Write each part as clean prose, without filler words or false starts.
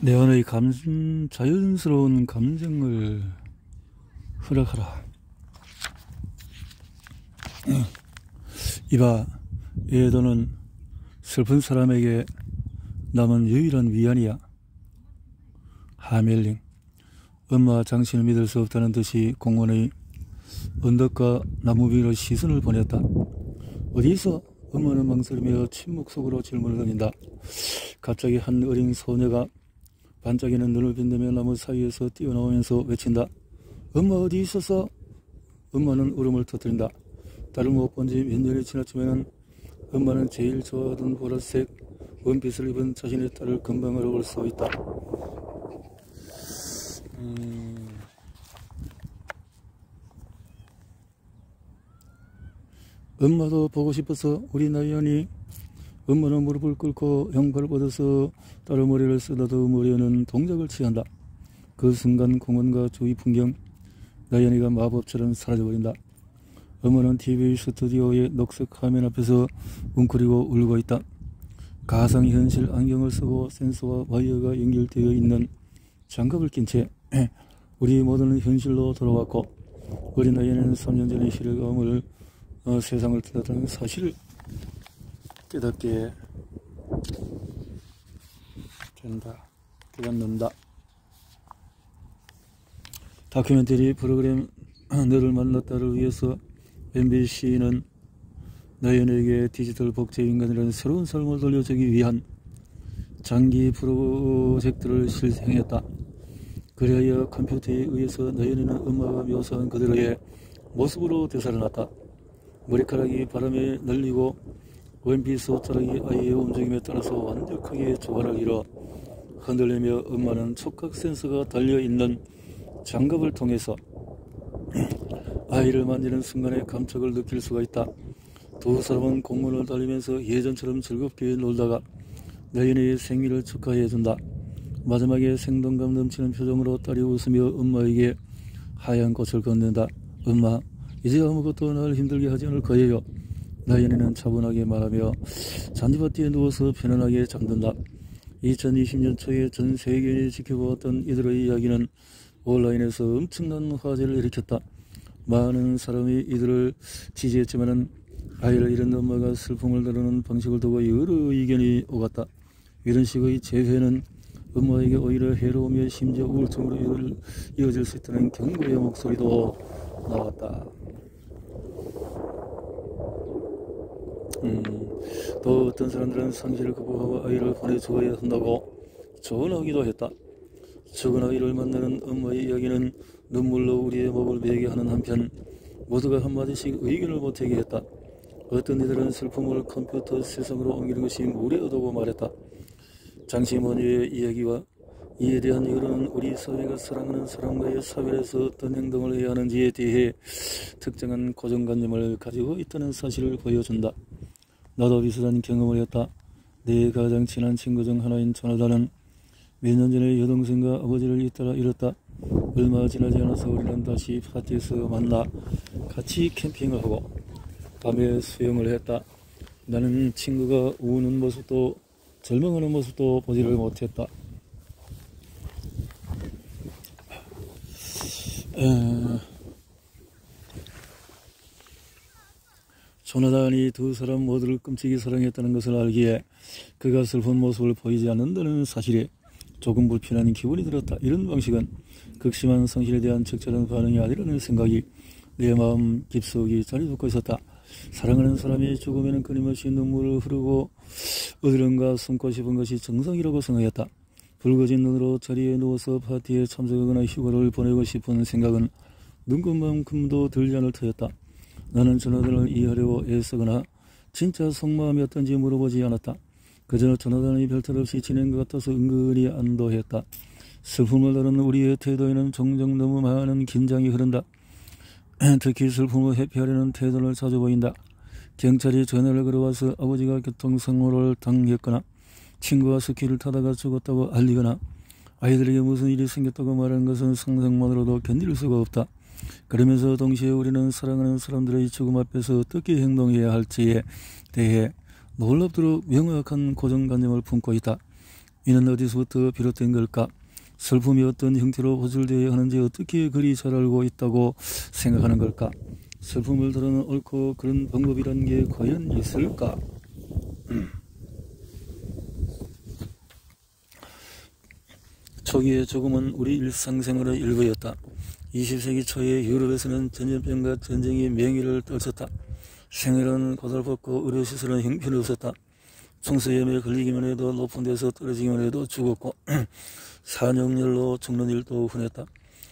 내 안의 자연스러운 감정을 허락하라. 이봐, 애도는 슬픈 사람에게 남은 유일한 위안이야. 하멜링. 엄마 장신을 믿을 수 없다는 듯이 공원의 언덕과 나무 위로 시선을 보냈다. 어디 있어? 엄마는 망설이며 침묵 속으로 질문을 던진다. 갑자기 한 어린 소녀가 반짝이는 눈을 빛내며 나무 사이에서 뛰어나오면서 외친다. 엄마 어디 있었어? 엄마는 울음을 터뜨린다. 딸을 못 본 지 몇 년이 지났지만 엄마는 제일 좋아하던 보라색 원피스를 입은 자신의 딸을 금방 알아볼 수 있다. 엄마도 보고 싶어서 우리 나연이. 엄마는 무릎을 꿇고 양팔을 뻗어서 딸의 머리를 쓰다듬으려는 동작을 취한다. 그 순간 공원과 주위 풍경, 나연이가 마법처럼 사라져버린다. 엄마는 TV 스튜디오의 녹색 화면 앞에서 웅크리고 울고 있다. 가상현실 안경을 쓰고 센서와 와이어가 연결되어 있는 장갑을 낀 채 우리 모두는 현실로 돌아왔고, 어린 나연이는 3년 전의 실감을 세상을 떠났다는 사실을 깨닫는다. 다큐멘터리 프로그램 너를 만났다를 위해서 MBC는 나연에게 디지털 복제 인간이라는 새로운 삶을 돌려주기 위한 장기 프로젝트를 실행했다. 그래야 컴퓨터에 의해서 나연이는 엄마가 묘사한 그대로의 모습으로 되살아났다. 머리카락이 바람에 날리고 원피스 옷자락이 아이의 움직임에 따라서 완벽하게 조화를 이뤄 흔들리며 엄마는 촉각 센서가 달려있는 장갑을 통해서 아이를 만지는 순간에 감촉을 느낄 수가 있다. 두 사람은 공원을 달리면서 예전처럼 즐겁게 놀다가 나연이의 생일을 축하해준다. 마지막에 생동감 넘치는 표정으로 딸이 웃으며 엄마에게 하얀 꽃을 건넨다. 엄마, 이제 아무것도 날 힘들게 하지 않을 거예요. 나연이는 차분하게 말하며 잔디밭에 누워서 편안하게 잠든다. 2020년 초에 전 세계인이 지켜보았던 이들의 이야기는 온라인에서 엄청난 화제를 일으켰다. 많은 사람이 이들을 지지했지만 아이를 잃은 엄마가 슬픔을 다루는 방식을 두고 여러 의견이 오갔다. 이런 식의 재회는 엄마에게 오히려 해로우며 심지어 우울증으로 이어질 수 있다는 경고의 목소리도 나왔다. 또 어떤 사람들은 상실을 극복하고 아이를 보내주어야 한다고 조언하기도 했다. 적은 아이를 만나는 엄마의 이야기는 눈물로 우리의 목을 베게 하는 한편 모두가 한마디씩 의견을 보태게 했다. 어떤 이들은 슬픔을 컴퓨터 세상으로 옮기는 것이 무례하다고 말했다. 장시머니의 이야기와 이에 대한 여론은 우리 사회가 사랑하는 사람과의 사회에서 어떤 행동을 해야 하는지에 대해 특정한 고정관념을 가지고 있다는 사실을 보여준다. 나도 비슷한 경험을 했다. 내 가장 친한 친구 중 하나인 조나단은 몇 년 전에 여동생과 아버지를 잇따라 잃었다. 얼마 지나지 않아서 우리는 다시 파티에서 만나 같이 캠핑을 하고 밤에 수영을 했다. 나는 친구가 우는 모습도 절망하는 모습도 보지를 못했다. 조나단이 두 사람 모두를 끔찍이 사랑했다는 것을 알기에 그가 슬픈 모습을 보이지 않는다는 사실에 조금 불편한 기분이 들었다. 이런 방식은 극심한 성실에 대한 적절한 반응이 아니라는 생각이 내 마음 깊숙이 자리 잡고 있었다. 사랑하는 사람이 죽으면 끊임없이 눈물을 흐르고 어디론가 숨고 싶은 것이 정상이라고 생각했다. 붉어진 눈으로 자리에 누워서 파티에 참석하거나 휴가를 보내고 싶은 생각은 눈꽃만큼도 들지 않을 터였다. 나는 조나단을 이해하려고 애쓰거나 진짜 속마음이었던지 물어보지 않았다. 그저 조나단이 별탈 없이 지낸 것 같아서 은근히 안도했다. 슬픔을 다루는 우리의 태도에는 종종 너무 많은 긴장이 흐른다. 특히 슬픔을 회피하려는 태도를 자주 보인다. 경찰이 전화를 걸어와서 아버지가 교통사고를 당했거나 친구와 스키를 타다가 죽었다고 알리거나 아이들에게 무슨 일이 생겼다고 말하는 것은 상상만으로도 견딜 수가 없다. 그러면서 동시에 우리는 사랑하는 사람들의 죽음 앞에서 어떻게 행동해야 할지에 대해 놀랍도록 명확한 고정관념을 품고 있다. 이는 어디서부터 비롯된 걸까? 슬픔이 어떤 형태로 호출되어야 하는지 어떻게 그리 잘 알고 있다고 생각하는 걸까? 슬픔을 다루는 옳고 그런 방법이란 게 과연 있을까? 초기에 죽음은 우리 일상생활의 일부였다. 20세기 초에 유럽에서는 전염병과 전쟁이 명의를 떨쳤다. 생활은 고달팠고 의료시설은 형편없었다. 총수염에 걸리기만 해도 높은 데서 떨어지기만 해도 죽었고 산역열로 죽는 일도 흔했다.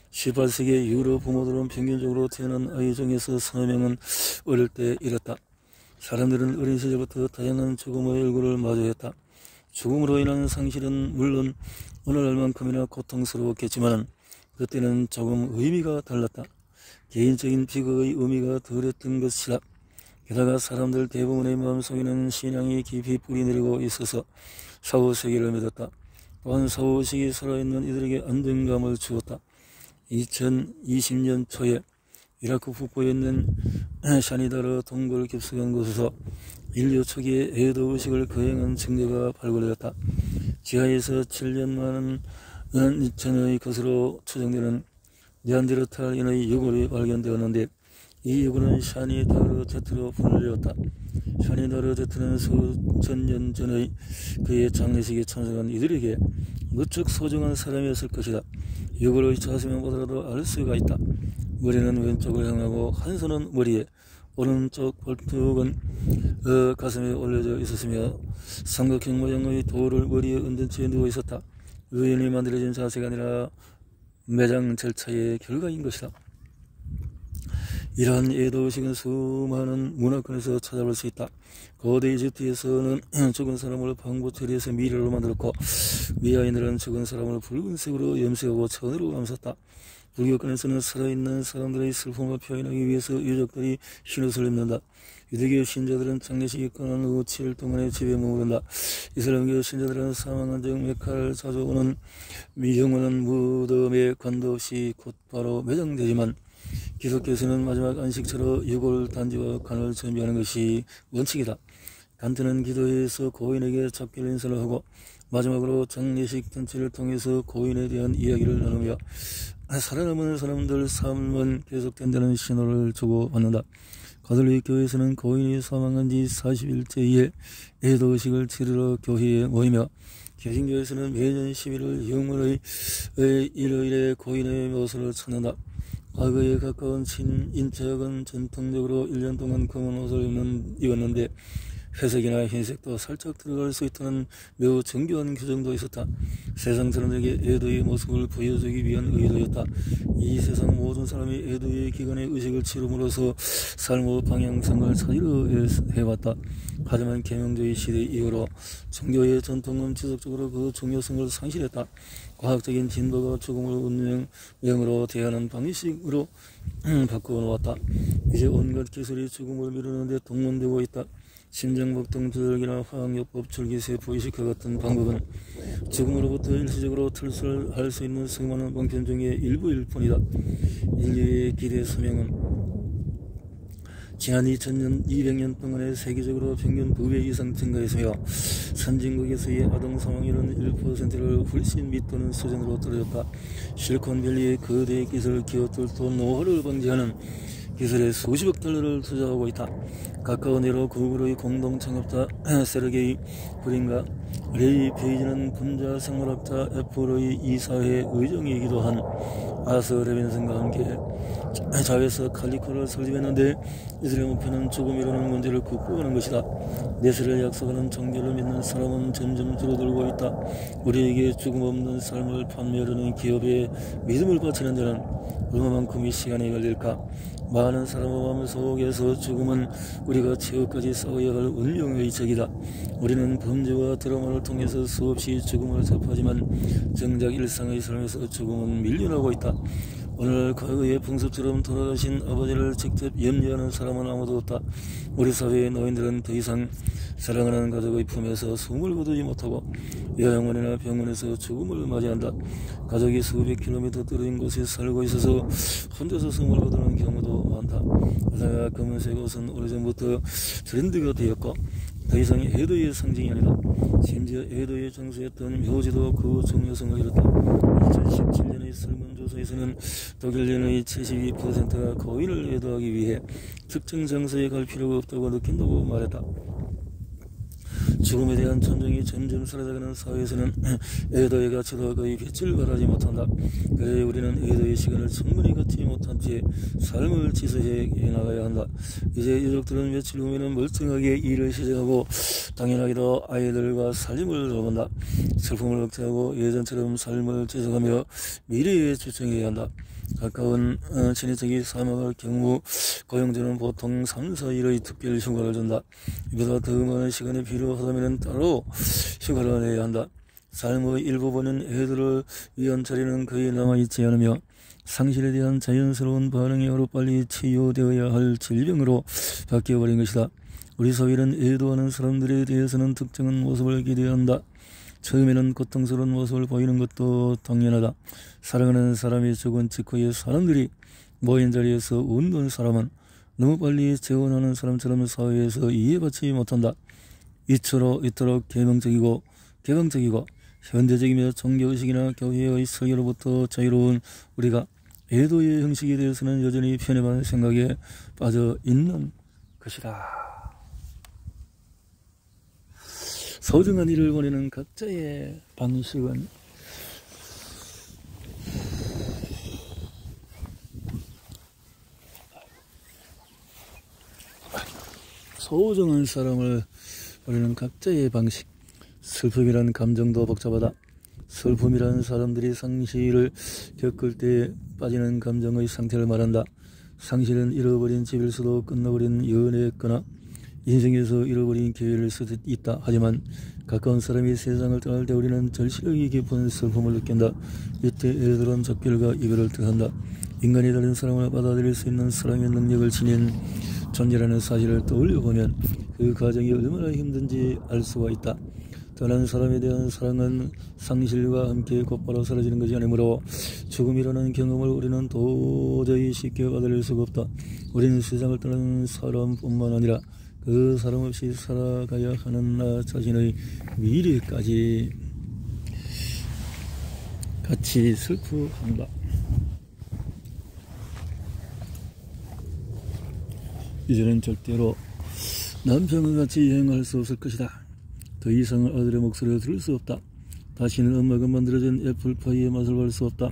18세기 유럽 부모들은 평균적으로 태어난 아이 중에서 서너 명은 어릴 때 잃었다. 사람들은 어린 시절부터 다양한 죽음의 얼굴을 마주했다. 죽음으로 인한 상실은 물론 오늘날만큼이나 고통스러웠겠지만 그때는 조금 의미가 달랐다. 개인적인 비극의 의미가 덜했던 것이다. 게다가 사람들 대부분의 마음속에는 신앙이 깊이 뿌리내리고 있어서 사후세계를 믿었다. 또한 사후의식이 살아있는 이들에게 안정감을 주었다. 2020년 초에 이라크 북부에 있는 샤니다르 동굴 깊숙한 곳에서 인류 초기에 애도의식을 거행한 증거가 발굴되었다. 지하에서 7년만 전의 것으로 추정되는 네안데르탈인의 유골이 발견되었는데 이 유골은 샤니다르 제트로 불리었다. 샤니다르 제트는 수천 년 전의 그의 장례식에 참석한 이들에게 무척 소중한 사람이었을 것이다. 유골의 자세만 보더라도 알 수가 있다. 머리는 왼쪽을 향하고 한 손은 머리에, 오른쪽 볼뚝은 가슴에 올려져 있었으며 삼각형 모양의 돌을 머리에 얹은 채 누워 있었다. 의연히 만들어진 자세가 아니라 매장 절차의 결과인 것이다. 이러한 애도의식은 수많은 문화권에서 찾아볼 수 있다. 고대 이집트에서는 죽은 사람을 방부 처리해서 미래로 만들었고 미아인들은 죽은 사람을 붉은색으로 염색하고 천으로 감쌌다. 불교권에서는 살아있는 사람들의 슬픔을 표현하기 위해서 유족들이 흰옷을 입는다. 유대교 신자들은 장례식이 끝난 후 7일 동안의 집에 머무른다. 이슬람교 신자들은 사망한 즉 메카를 자주 오는 영혼은 무덤에 관도 없이 곧바로 매장되지만 기독교에서는 마지막 안식처로 유골 단지와 관을 준비하는 것이 원칙이다. 간트는 기도회에서 고인에게 작별 인사를 하고 마지막으로 장례식 전체를 통해서 고인에 대한 이야기를 나누며 살아남은 사람들 삶은 계속된다는 신호를 주고받는다. 가톨릭 교회에서는 고인이 사망한 지 40일째 이에 애도의식을 치르러 교회에 모이며 개신교에서는 매년 11월 영월의 일요일에 고인의 묘소를 찾는다. 과거에 가까운 친인척은 전통적으로 1년 동안 검은 옷을 입었는데 회색이나 흰색도 살짝 들어갈 수 있다는 매우 정교한 규정도 있었다. 세상 사람들에게 애도의 모습을 보여주기 위한 의도였다. 이 세상 모든 사람이 애도의 기간에 의식을 치름으로써 삶의 방향성을 찾으려 해왔다. 하지만 계명주의 시대 이후로 종교의 전통은 지속적으로 그 중요성을 상실했다. 과학적인 진보가 죽음을 운명으로 대하는 방식으로 바꿔놓았다. 이제 온갖 기술이 죽음을 미루는데 동원되고 있다. 심장박동 조절기나 화학요법, 줄기세포 이식과 같은 방법은 죽음으로부터 일시적으로 탈출할 수 있는 수많은 방편 중의 일부일 뿐이다. 인류의 기대 수명은 지난 2000년, 200년 동안에 세계적으로 평균 2배 이상 증가했으며 선진국에서의 아동 사망률은 1%를 훨씬 밑도는 수준으로 떨어졌다. 실리콘밸리의 거대 기술 기업들도 노화를 방지하는 기술에 수십억 달러를 투자하고 있다. 가까운 예로 구글의 공동 창업자 세르게이 브린과 레이 페이지는 분자 생물학자 애플의 이사회 의장이기도 한 아서 레빈슨과 함께 자회사 칼리코를 설립했는데 이들의 목표는 죽음이라는 문제를 극복하는 것이다. 내세를 약속하는 종교를 믿는 사람은 점점 줄어들고 있다. 우리에게 죽음 없는 삶을 판매하려는 기업에 믿음을 바치는 데는 얼마만큼의 시간이 걸릴까? 많은 사람의 마음 속에서 죽음은 우리가 최후까지 싸워야 할 운명의 적이다. 우리는 범죄와 드라마를 통해서 수없이 죽음을 접하지만 정작 일상의 삶에서 죽음은 밀려나고 있다. 오늘 과거의 풍습처럼 돌아가신 아버지를 직접 염려하는 사람은 아무도 없다. 우리 사회의 노인들은 더 이상 사랑하는 가족의 품에서 숨을 거두지 못하고 요양원이나 병원에서 죽음을 맞이한다. 가족이 수백 킬로미터 떨어진 곳에 살고 있어서 혼자서 숨을 거두는 경우도 많다. 게다가 검은색 옷은 오래전부터 트렌드가 되었고 더 이상 애도의 상징이 아니다. 심지어 심지어 에도에 정수했던 묘지도 그 중요성을 잃었다. 2017년의 설문조사에서는 독일인의 72%가 고인을 애도하기 위해 특정 장소에 갈 필요가 없다고 느낀다고 말했다. 죽음에 대한 존중이 점점 사라져가는 사회에서는 애도의 가치도 거의 빛을 발하지 못한다. 그래 우리는 애도의 시간을 충분히 갖지 못한 채 삶을 지수해 나가야 한다. 이제 유족들은 며칠 후에는 멀쩡하게 일을 시작하고 당연하게도 아이들과 살림을 돌본다. 슬픔을 억제하고 예전처럼 삶을 지속하며 미래에 집중해야 한다. 가까운 친인척이 사망할 경우 고용주는 보통 3, 4일의 특별 휴가를 준다. 이보다 더 많은 시간이 필요하다면 따로 휴가를 내야 한다. 삶의 일부분은 애들을 위한 자리는 거의 남아있지 않으며 상실에 대한 자연스러운 반응이 하루빨리 치유되어야 할 질병으로 바뀌어버린 것이다. 우리 사회는 애도하는 사람들에 대해서는 특정한 모습을 기대한다. 처음에는 고통스러운 모습을 보이는 것도 당연하다. 사랑하는 사람이 죽은 직후에 사람들이 모인 자리에서 웃는 사람은 너무 빨리 재혼하는 사람처럼 사회에서 이해받지 못한다. 이토록 개방적이고 현대적이며 종교의식이나 교회의 설교로부터 자유로운 우리가 애도의 형식에 대해서는 여전히 편협한 생각에 빠져 있는 것이다. 소중한 일을 보내는 각자의 방식은 소중한 사람을 보내는 각자의 방식. 슬픔이란 감정도 복잡하다. 슬픔이란 사람들이 상실을 겪을 때 빠지는 감정의 상태를 말한다. 상실은 잃어버린 집일 수도 끝나버린 연애였거나 인생에서 잃어버린 기회를 수도 있다. 하지만 가까운 사람이 세상을 떠날 때 우리는 절실하게 깊은 슬픔을 느낀다. 이때 애들은 작별과 이별을 뜻한다. 인간이 다른 사람을 받아들일 수 있는 사랑의 능력을 지닌 존재라는 사실을 떠올려보면 그 과정이 얼마나 힘든지 알 수가 있다. 떠난 사람에 대한 사랑은 상실과 함께 곧바로 사라지는 것이 아니므로 죽음이라는 경험을 우리는 도저히 쉽게 받아들일 수가 없다. 우리는 세상을 떠나는 사람뿐만 아니라 그 사람 없이 살아가야 하는 나 자신의 미래까지 같이 슬퍼한다. 이제는 절대로 남편과 같이 여행할 수 없을 것이다. 더 이상 아들의 목소리를 들을 수 없다. 다시는 엄마가 만들어준 애플파이의 맛을 볼 수 없다.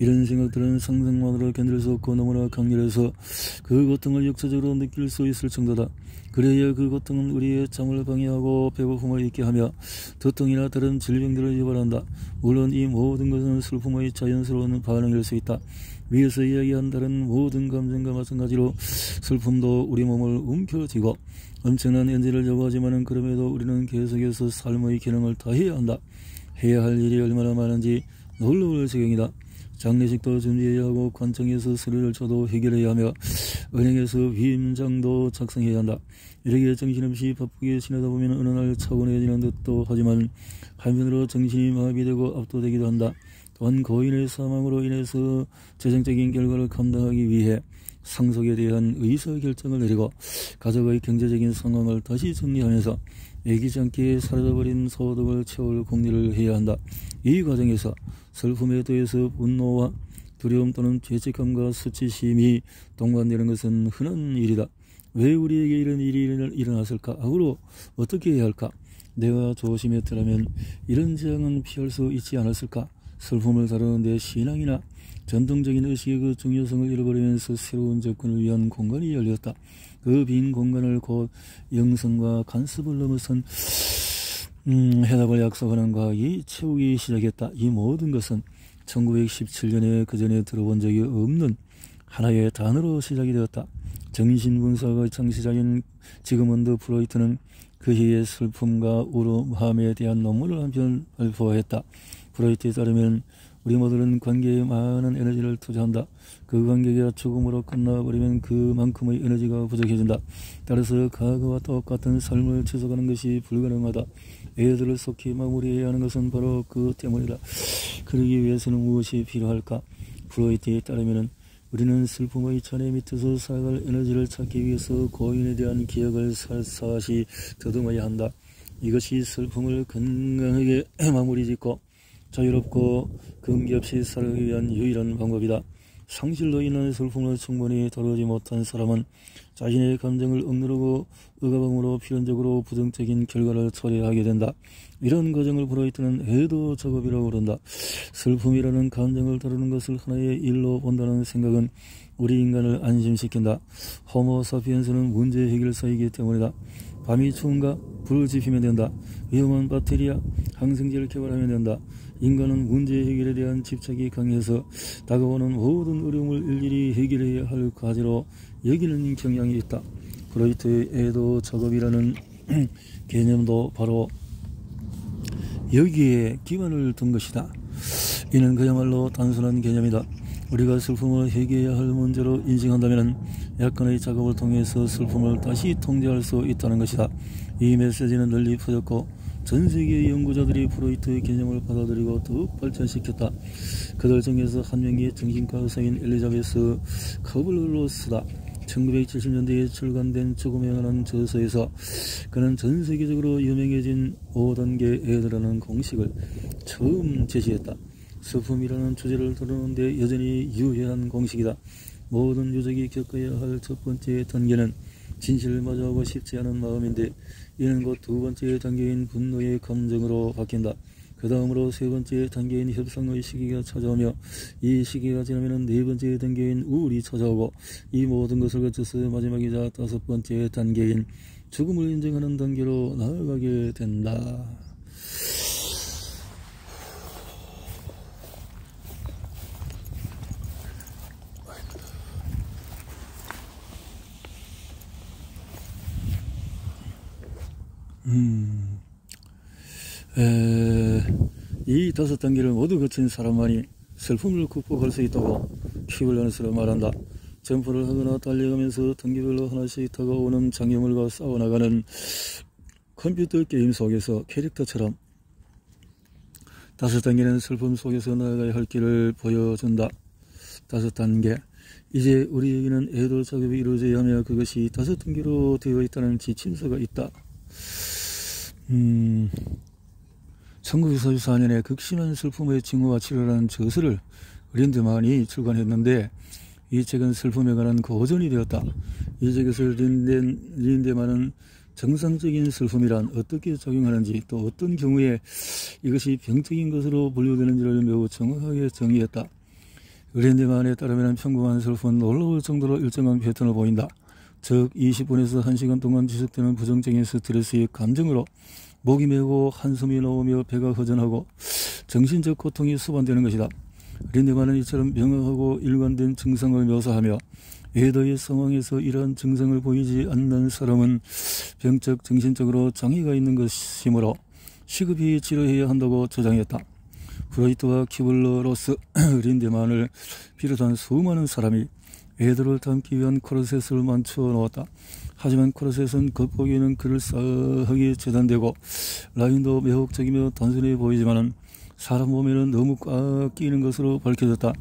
이런 생각들은 상상만으로 견딜 수 없고 너무나 강렬해서 그 고통을 역사적으로 느낄 수 있을 정도다. 그래야 그 고통은 우리의 잠을 방해하고 배고픔을 잊게 하며 두통이나 다른 질병들을 유발한다. 물론 이 모든 것은 슬픔의 자연스러운 반응일 수 있다. 위에서 이야기한 다른 모든 감정과 마찬가지로 슬픔도 우리 몸을 움켜쥐고 엄청난 에너지를 요구하지만 그럼에도 우리는 계속해서 삶의 기능을 다해야 한다. 해야 할 일이 얼마나 많은지 놀라울 지경이다. 장례식도 준비해야 하고 관청에서 서류를 쳐도 해결해야 하며 은행에서 위임장도 작성해야 한다. 이렇게 정신없이 바쁘게 지내다 보면 어느 날 차분해지는 듯도 하지만 한편으로 정신이 마비되고 압도되기도 한다. 또한 고인의 사망으로 인해서 재정적인 결과를 감당하기 위해 상속에 대한 의사결정을 내리고 가족의 경제적인 상황을 다시 정리하면서 애기지 않게 사라져버린 소득을 채울 궁리를 해야 한다. 이 과정에서 슬픔에 더해서 분노와 두려움 또는 죄책감과 수치심이 동반되는 것은 흔한 일이다. 왜 우리에게 이런 일이 일어났을까? 앞으로 어떻게 해야 할까? 내가 조심했더라면 이런 재앙은 피할 수 있지 않았을까? 슬픔을 다루는 데 신앙이나 전통적인 의식의 그 중요성을 잃어버리면서 새로운 접근을 위한 공간이 열렸다. 그 빈 공간을 곧 영성과 간섭을 넘어선 해답을 약속하는 과학이 채우기 시작했다. 이 모든 것은 1917년에 그전에 들어본 적이 없는 하나의 단어로 시작이 되었다. 정신분석의 창시자인 지그문드 프로이트는 그 해의 슬픔과 우울함에 대한 논문을 한 편 발표했다. 프로이트에 따르면 우리 모두는 관계에 많은 에너지를 투자한다. 그 관계가 죽음으로 끝나버리면 그만큼의 에너지가 부족해진다. 따라서 과거와 똑같은 삶을 지속하는 것이 불가능하다. 애들을 속히 마무리해야 하는 것은 바로 그 때문이다. 그러기 위해서는 무엇이 필요할까? 프로이트에 따르면 우리는 슬픔의 잔해 밑에서 살아갈 에너지를 찾기 위해서 고인에 대한 기억을 살사시 더듬어야 한다. 이것이 슬픔을 건강하게 마무리짓고 자유롭고 금기 없이 살기 위한 유일한 방법이다. 상실로 인한 슬픔을 충분히 다루지 못한 사람은 자신의 감정을 억누르고 의가방으로 필연적으로 부정적인 결과를 초래하게 된다. 이런 과정을 브라이트는 해도 작업이라고 부른다. 슬픔이라는 감정을 다루는 것을 하나의 일로 본다는 생각은 우리 인간을 안심시킨다. 호모 사피엔스는 문제 해결사이기 때문이다. 밤이 추운가? 불을 지피면 된다. 위험한 배터리야? 항생제를 개발하면 된다. 인간은 문제 해결에 대한 집착이 강해서 다가오는 모든 어려움을 일일이 해결해야 할 과제로 여기는 경향이 있다. 브라이트의 애도 작업이라는 개념도 바로 여기에 기반을 둔 것이다. 이는 그야말로 단순한 개념이다. 우리가 슬픔을 해결해야 할 문제로 인식한다면 약간의 작업을 통해서 슬픔을 다시 통제할 수 있다는 것이다. 이 메시지는 널리 퍼졌고 전 세계의 연구자들이 프로이트의 개념을 받아들이고 더욱 발전시켰다. 그들 중에서 한 명이 정신과 의사인 엘리자베스 커블러로스다. 1970년대에 출간된 죽음에 관한 저서에서 그는 전 세계적으로 유명해진 5단계 애도라는 공식을 처음 제시했다. 슬픔이라는 주제를 다루는데 여전히 유효한 공식이다. 모든 유족이 겪어야 할 첫 번째 단계는 진실을 마주하고 싶지 않은 마음인데 이는 곧 두 번째 단계인 분노의 감정으로 바뀐다. 그 다음으로 세 번째 단계인 협상의 시기가 찾아오며 이 시기가 지나면 네 번째 단계인 우울이 찾아오고 이 모든 것을 거쳐서 마지막이자 다섯 번째 단계인 죽음을 인정하는 단계로 나아가게 된다. 이 다섯 단계를 모두 거친 사람만이 슬픔을 극복할 수 있다고 키블런스로 말한다. 점프를 하거나 달려가면서 단계별로 하나씩 다가오는 장애물과 싸워나가는 컴퓨터 게임 속에서 캐릭터처럼 다섯 단계는 슬픔 속에서 나아가야 할 길을 보여준다. 다섯 단계. 이제 우리에게는 애도 작업이 이루어져야 하며 그것이 다섯 단계로 되어 있다는 지침서가 있다. 1944년에 극심한 슬픔의 징후와 치료라는 저서를 린드만이 출간했는데 이 책은 슬픔에 관한 고전이 되었다. 이 책에서 린드만은 정상적인 슬픔이란 어떻게 작용하는지 또 어떤 경우에 이것이 병적인 것으로 분류되는지를 매우 정확하게 정의했다. 린드만에 따르면 평범한 슬픔은 놀라울 정도로 일정한 패턴을 보인다. 즉 20분에서 1시간 동안 지속되는 부정적인 스트레스의 감정으로 목이 메고 한숨이 나오며 배가 허전하고 정신적 고통이 수반되는 것이다. 린드만은 이처럼 명확하고 일관된 증상을 묘사하며 애도의 상황에서 이러한 증상을 보이지 않는 사람은 병적 정신적으로 장애가 있는 것이므로 시급히 치료해야 한다고 주장했다. 브라이트와 키블러로스, 린드만을 비롯한 수많은 사람이 애도를 담기 위한 코르셋을 만들어 놓았다. 하지만 코르셋은 겉보기에는 그럴싸하게 재단되고 라인도 매혹적이며 단순해 보이지만 사람 몸에는 너무 꽉 끼는 것으로 밝혀졌다.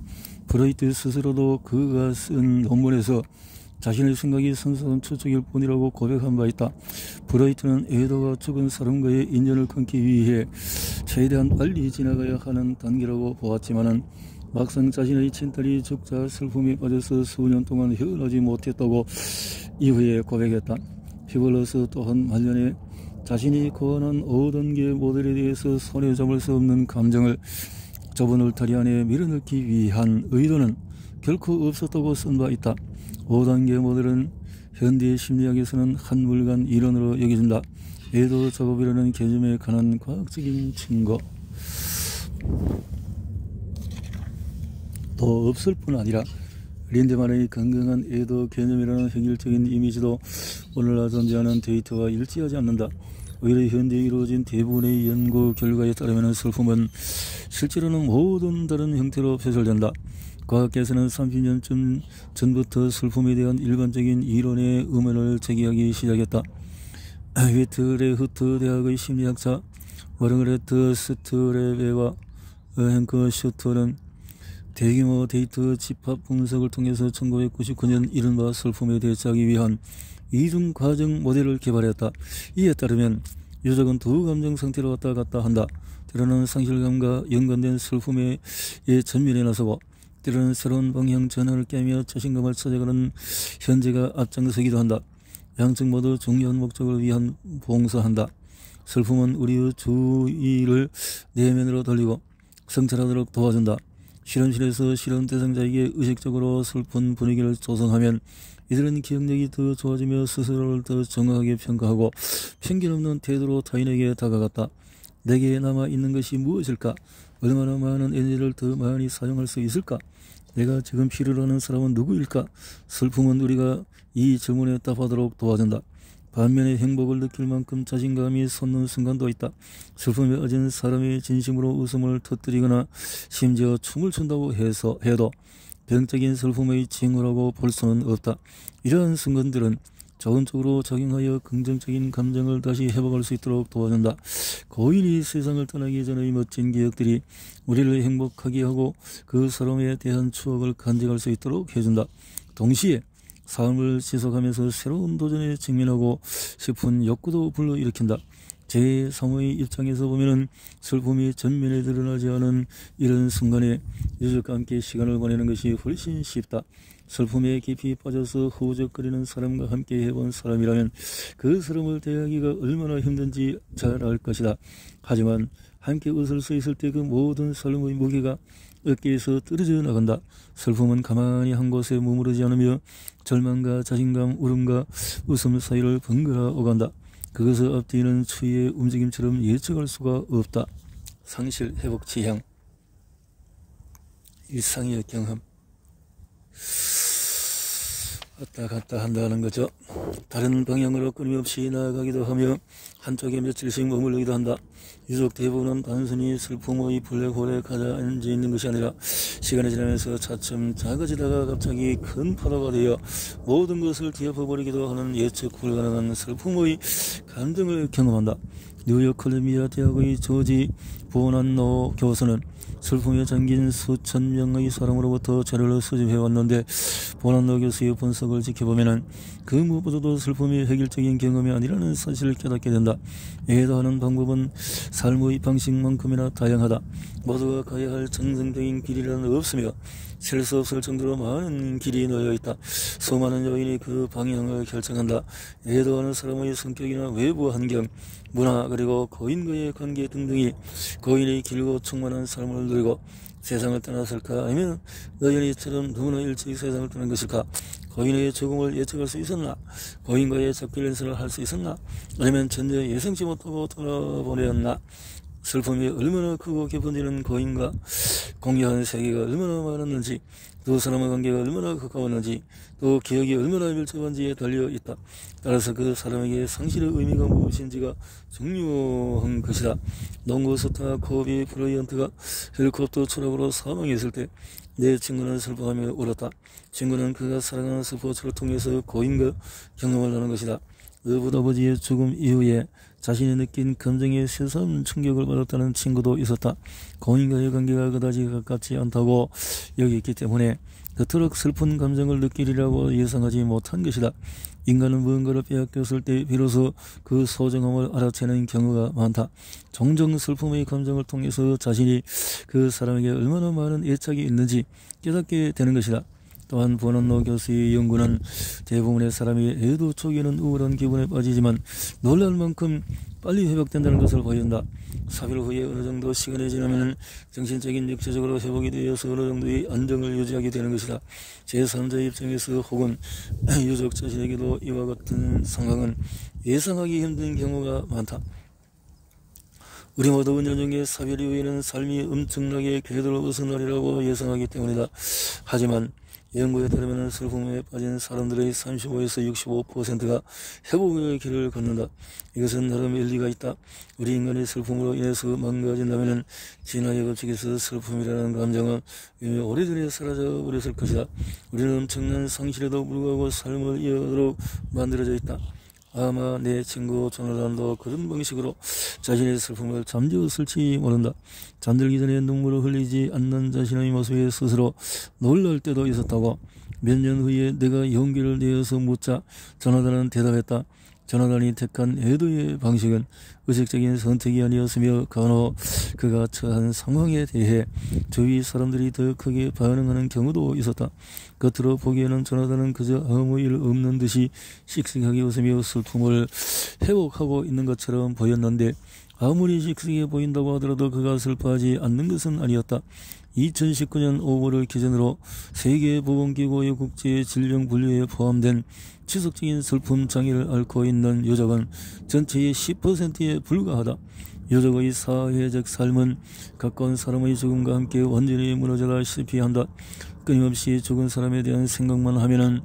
브라이트 스스로도 그가 쓴 논문에서 자신의 생각이 선선한 추측일 뿐이라고 고백한 바 있다. 브라이트는 애도가 죽은 사람과의 인연을 끊기 위해 최대한 빨리 지나가야 하는 단계라고 보았지만은 막상 자신의 친딸이 죽자 슬픔에 빠져서 수년 동안 헤어나지 못했다고 이후에 고백했다. 피블러스 또한 말년에 자신이 고안한 5단계 모델에 대해서 손에 잡을 수 없는 감정을 좁은 울타리 안에 밀어넣기 위한 의도는 결코 없었다고 쓴 바 있다. 5단계 모델은 현대 심리학에서는 한물간 이론으로 여겨진다. 애도 작업이라는 개념에 관한 과학적인 증거 더 없을 뿐 아니라 린드만의 건강한 애도 개념이라는 현실적인 이미지도 오늘날 존재하는 데이터와 일치하지 않는다. 오히려 현대에 이루어진 대부분의 연구 결과에 따르면 슬픔은 실제로는 모든 다른 형태로 표출된다. 과학계에서는 30년쯤 전부터 슬픔에 대한 일반적인 이론의 의문을 제기하기 시작했다. 위트레흐트 대학의 심리학자 마르그레트 스트레베와 헨크 슈터는 대규모 데이터 집합 분석을 통해서 1999년 이른바 슬픔에 대처하기 위한 이중 과정 모델을 개발했다. 이에 따르면 유족은 두 감정 상태로 왔다 갔다 한다. 때로는 상실감과 연관된 슬픔의 전면에 나서고 때로는 새로운 방향 전환을 깨며 자신감을 찾아가는 현재가 앞장서기도 한다. 양측 모두 중요한 목적을 위한 봉사한다. 슬픔은 우리의 주의를 내면으로 돌리고 성찰하도록 도와준다. 실험실에서 실험 대상자에게 의식적으로 슬픈 분위기를 조성하면 이들은 기억력이 더 좋아지며 스스로를 더 정확하게 평가하고 편견 없는 태도로 타인에게 다가갔다. 내게 남아있는 것이 무엇일까? 얼마나 많은 에너지를 더 많이 사용할 수 있을까? 내가 지금 필요로 하는 사람은 누구일까? 슬픔은 우리가 이 질문에 답하도록 도와준다. 반면에 행복을 느낄 만큼 자신감이 솟는 순간도 있다. 슬픔에 빠진 사람이 진심으로 웃음을 터뜨리거나 심지어 춤을 춘다고 해도 병적인 슬픔의 징후라고 볼 수는 없다. 이러한 순간들은 좋은 쪽으로 작용하여 긍정적인 감정을 다시 회복할 수 있도록 도와준다. 고인이 세상을 떠나기 전의 멋진 기억들이 우리를 행복하게 하고 그 사람에 대한 추억을 간직할 수 있도록 해준다. 동시에 삶을 지속하면서 새로운 도전에 직면하고 싶은 욕구도 불러일으킨다. 제3의 입장에서 보면은 슬픔이 전면에 드러나지 않은 이런 순간에 유족과 함께 시간을 보내는 것이 훨씬 쉽다. 슬픔에 깊이 빠져서 허우적거리는 사람과 함께 해본 사람이라면 그 사람을 대하기가 얼마나 힘든지 잘 알 것이다. 하지만 함께 웃을 수 있을 때 그 모든 삶의 무게가 어깨에서 떨어져 나간다. 슬픔은 가만히 한 곳에 머무르지 않으며 절망과 자신감, 울음과 웃음 사이를 번갈아 오간다. 그것을 앞뒤는 추위의 움직임처럼 예측할 수가 없다. 상실 회복 지향, 일상의 경험, 왔다 갔다 한다는 거죠. 다른 방향으로 끊임없이 나아가기도 하며 한쪽에 며칠씩 머물르기도 한다. 유족 대부분은 단순히 슬픔의 블랙홀에 가라앉아 있는 것이 아니라 시간이 지나면서 차츰 작아지다가 갑자기 큰 파도가 되어 모든 것을 뒤엎어버리기도 하는 예측 불가능한 슬픔의 감정을 경험한다. 뉴욕 콜롬비아 대학의 조지 보난노 교수는 슬픔에 잠긴 수천 명의 사람으로부터 자료를 수집해왔는데 보난노 교수의 분석을 지켜보면 그 무엇보다도 슬픔이 획일적인 경험이 아니라는 사실을 깨닫게 된다. 이에 더하는 방법은 삶의 방식만큼이나 다양하다. 모두가 가야 할 정상적인 길이라는 없으며 셀 수 없을 정도로 많은 길이 놓여있다. 수많은 요인이 그 방향을 결정한다. 이에 더하는 사람의 성격이나 외부 환경, 문화 그리고 고인과의 관계 등등이 고인이 길고 충만한 삶을 누리고 세상을 떠났을까? 아니면 너희처럼 누구나 일찍 세상을 떠난 것일까? 고인의 죽음을 예측할 수 있었나? 고인과의 작별 연설을 할 수 있었나? 아니면 전혀 예상치 못하고 돌아보내었나? 슬픔이 얼마나 크고 깊은지는 고인과 공유한 세계가 얼마나 많았는지, 두 사람의 관계가 얼마나 가까웠는지, 또 기억이 얼마나 밀접한지에 달려있다. 따라서 그 사람에게 상실의 의미가 무엇인지가 중요한 것이다. 농구 스타 코비 브라이언트가 헬리콥터 추락으로 사망했을 때 내 친구는 슬퍼하며 울었다. 친구는 그가 사랑하는 스포츠를 통해서 고인과 경험을 하는 것이다. 의붓 아버지의 죽음 이후에 자신이 느낀 감정에 새삼 충격을 받았다는 친구도 있었다. 고인과의 관계가 그다지 가깝지 않다고 여겼기 때문에 그토록 슬픈 감정을 느끼리라고 예상하지 못한 것이다. 인간은 무언가를 빼앗겼을 때 비로소 그 소중함을 알아채는 경우가 많다. 종종 슬픔의 감정을 통해서 자신이 그 사람에게 얼마나 많은 애착이 있는지 깨닫게 되는 것이다. 또한 보난노 교수의 연구는 대부분의 사람이 애도 초기에는 우울한 기분에 빠지지만 놀랄 만큼 빨리 회복된다는 것을 보여준다. 사별 후에 어느 정도 시간이 지나면 정신적인 육체적으로 회복이 되어서 어느 정도의 안정을 유지하게 되는 것이다. 제3자 입장에서 혹은 유족 자신에게도 이와 같은 상황은 예상하기 힘든 경우가 많다. 우리 모두 은연 중에 사별 이후에는 삶이 엄청나게 궤도를 벗어나리라고 예상하기 때문이다. 하지만 연구에 따르면 슬픔에 빠진 사람들의 35에서 65%가 회복의 길을 걷는다. 이것은 나름 일리가 있다. 우리 인간이 슬픔으로 인해서 망가진다면 진화의 법칙에서 슬픔이라는 감정은 이미 오래전에 사라져 버렸을 것이다. 우리는 엄청난 상실에도 불구하고 삶을 이어가도록 만들어져 있다. 아마 내 친구 조나단도 그런 방식으로 자신의 슬픔을 잠재웠을지 모른다. 잠들기 전에 눈물을 흘리지 않는 자신의 모습에 스스로 놀랄 때도 있었다고. 몇 년 후에 내가 용기를 내어서 묻자 조나단은 대답했다. 조나단이 택한 애도의 방식은 의식적인 선택이 아니었으며 간혹 그가 처한 상황에 대해 주위 사람들이 더 크게 반응하는 경우도 있었다. 겉으로 보기에는 조나단은 그저 아무 일 없는 듯이 씩씩하게 웃으며 슬픔을 회복하고 있는 것처럼 보였는데 아무리 씩씩해 보인다고 하더라도 그가 슬퍼하지 않는 것은 아니었다. 2019년 5월을 기준으로 세계보건기구의 국제질병분류에 포함된 지속적인 슬픔 장애를 앓고 있는 유족은 전체의 10%에 불과하다. 유족의 사회적 삶은 가까운 사람의 죽음과 함께 완전히 무너져다시피 한다. 끊임없이 죽은 사람에 대한 생각만 하면은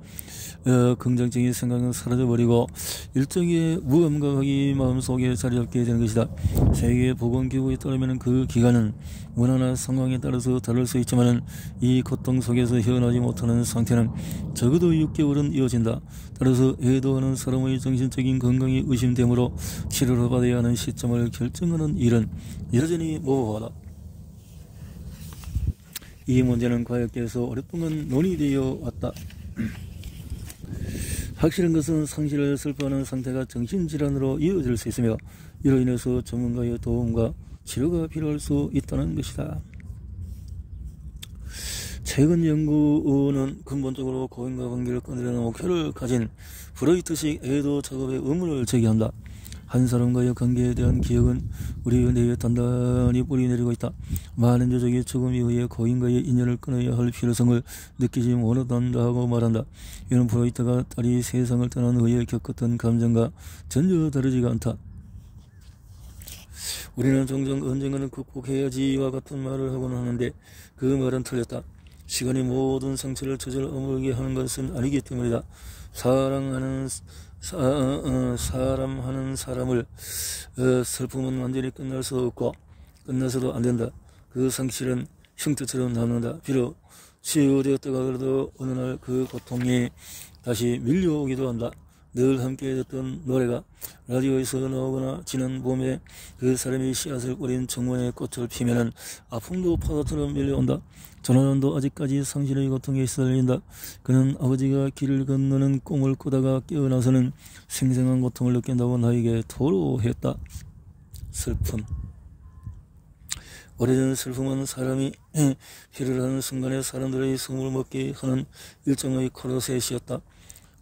긍정적인 생각은 사라져버리고 일종의 무감각이 마음속에 자리잡게 되는 것이다. 세계보건기구에 따르면 그 기간은 원하나 상황에 따라서 다를 수 있지만 이 고통 속에서 헤어나지 못하는 상태는 적어도 6개월은 이어진다. 따라서 애도하는 사람의 정신적인 건강이 의심되므로 치료를 받아야 하는 시점을 결정하는 일은 여전히 모호하다. 이 문제는 과학계에서 오랫동안 논의되어 왔다. 확실한 것은 상실을 슬퍼하는 상태가 정신질환으로 이어질 수 있으며 이로 인해서 전문가의 도움과 치료가 필요할 수 있다는 것이다. 최근 연구는 근본적으로 고인과 관계를 끊으려는 목표를 가진 프로이트식 애도 작업의 의문을 제기한다. 한 사람과의 관계에 대한 기억은 우리 뇌에 단단히 뿌리내리고 있다. 많은 유족이 죽음 이후에 고인과의 인연을 끊어야 할 필요성을 느끼지 못한다고 말한다. 이는 프로이트가 딸이 세상을 떠난 후에 겪었던 감정과 전혀 다르지가 않다. 우리는 종종 언젠가는 극복해야지와 같은 말을 하곤 하는데 그 말은 틀렸다. 시간이 모든 상처를 저절로 어물게 하는 것은 아니기 때문이다. 사랑하는 사람을 슬픔은 완전히 끝날 수 없고 끝나서도 안 된다. 그 상실은 흉터처럼 남는다. 비록 치유되었다가 그래도 어느 날 그 고통이 다시 밀려오기도 한다. 늘 함께 듣던 노래가 라디오에서 나오거나 지난 봄에 그 사람이 씨앗을 뿌린 정원의 꽃을 피면은 아픔도 파도처럼 밀려온다. 조나단도 아직까지 상실의 고통에 시달린다. 그는 아버지가 길을 건너는 꿈을 꾸다가 깨어나서는 생생한 고통을 느낀다고 나에게 토로했다. 슬픔. 오래전 슬픔은 사람이 피를 하는 순간에 사람들의 숨을 먹게 하는 일종의 코르셋이었다.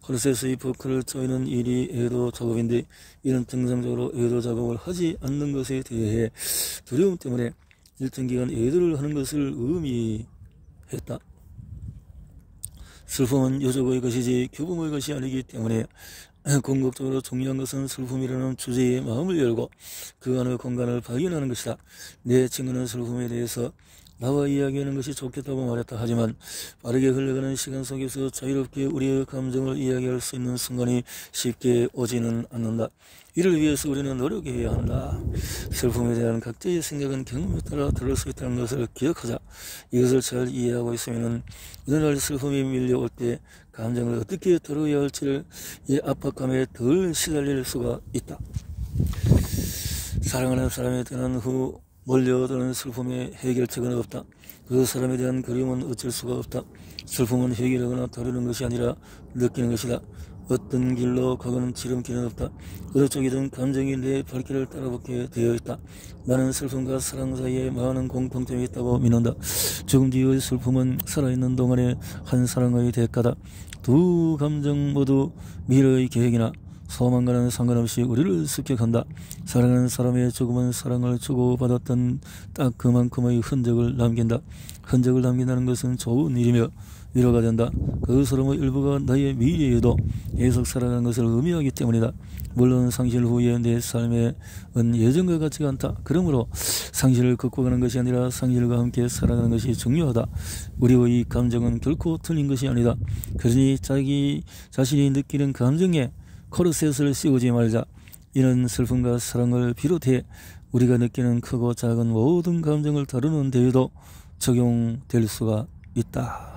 코르셋의 버클을 조이는 일이 애도 작업인데 이는 정상적으로 애도 작업을 하지 않는 것에 대해 두려움 때문에 일정 기간 애도를 하는 것을 의미했다. 슬픔은 유족의 것이지 규범의 것이 아니기 때문에 궁극적으로 중요한 것은 슬픔이라는 주제에 마음을 열고 그 안의 공간을 발견하는 것이다. 내 친구는 슬픔에 대해서 나와 이야기하는 것이 좋겠다고 말했다. 하지만 빠르게 흘러가는 시간 속에서 자유롭게 우리의 감정을 이야기할 수 있는 순간이 쉽게 오지는 않는다. 이를 위해서 우리는 노력해야 한다. 슬픔에 대한 각자의 생각은 경험에 따라 다를 수 있다는 것을 기억하자. 이것을 잘 이해하고 있으면 어느 날 슬픔이 밀려올 때 감정을 어떻게 다뤄야 할지를 이 압박감에 덜 시달릴 수가 있다. 사랑하는 사람이 떠난 후 몰려드는 슬픔의 해결책은 없다. 그 사람에 대한 그리움은 어쩔 수가 없다. 슬픔은 해결하거나 다루는 것이 아니라 느끼는 것이다. 어떤 길로 가고는 지름길은 없다. 어느 쪽이든 감정이 내 발길을 따라붙게 되어 있다. 나는 슬픔과 사랑 사이에 많은 공통점이 있다고 믿는다. 죽음 뒤의 슬픔은 살아있는 동안의 한 사랑의 대가다. 두 감정 모두 미래의 계획이나 소망과는 상관없이 우리를 습격한다. 사랑하는 사람의 죽음은 사랑을 주고받았던 딱 그만큼의 흔적을 남긴다. 흔적을 남긴다는 것은 좋은 일이며 위로가 된다. 그 사람의 일부가 나의 미래에도 계속 살아가는 것을 의미하기 때문이다. 물론 상실 후에 내 삶은 예전과 같지가 않다. 그러므로 상실을 극복하는 것이 아니라 상실과 함께 살아가는 것이 중요하다. 우리의 감정은 결코 틀린 것이 아니다. 그러니 자기 자신이 느끼는 감정에 코르셋을 씌우지 말자. 이는 슬픔과 사랑을 비롯해 우리가 느끼는 크고 작은 모든 감정을 다루는 데에도 적용될 수가 있다.